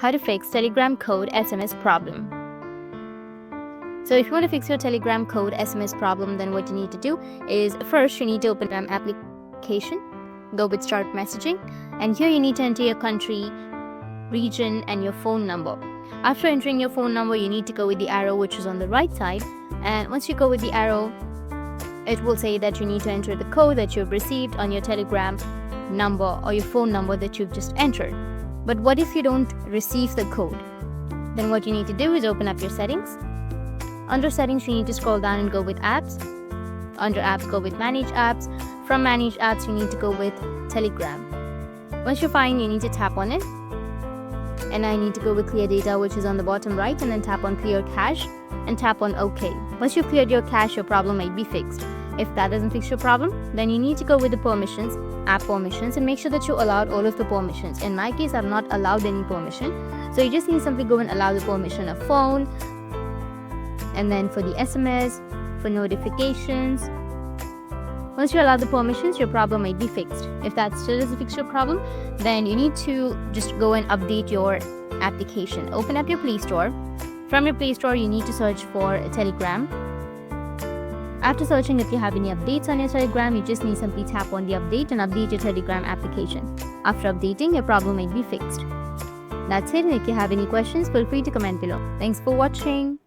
how to fix Telegram code SMS problem. So if you want to fix your Telegram code SMS problem, then what you need to do is first you need to open an application, go with start messaging, and here you need to enter your country, region, and your phone number. After entering your phone number, you need to go with the arrow which is on the right side, and once you go with the arrow, it will say that you need to enter the code that you've received on your Telegram number or your phone number that you've just entered. But what if you don't receive the code? Then what you need to do is open up your settings. Under settings, you need to scroll down and go with apps. Under apps, go with manage apps. From manage apps, you need to go with Telegram. Once you find, you need to tap on it. And I need to go with clear data, which is on the bottom right, and then tap on clear cache and tap on OK. Once you've cleared your cache, your problem might be fixed. If that doesn't fix your problem, then you need to go with the permissions, app permissions, and make sure that you allowed all of the permissions. In my case, I've not allowed any permission. So you just need to simply go and allow the permission of phone, and then for the SMS, for notifications. Once you allow the permissions, your problem might be fixed. If that still doesn't fix your problem, then you need to just go and update your application. Open up your Play Store. From your Play Store, you need to search for Telegram. After searching, if you have any updates on your Telegram, you just need to simply tap on the update and update your Telegram application. After updating, your problem might be fixed. That's it. If you have any questions, feel free to comment below. Thanks for watching.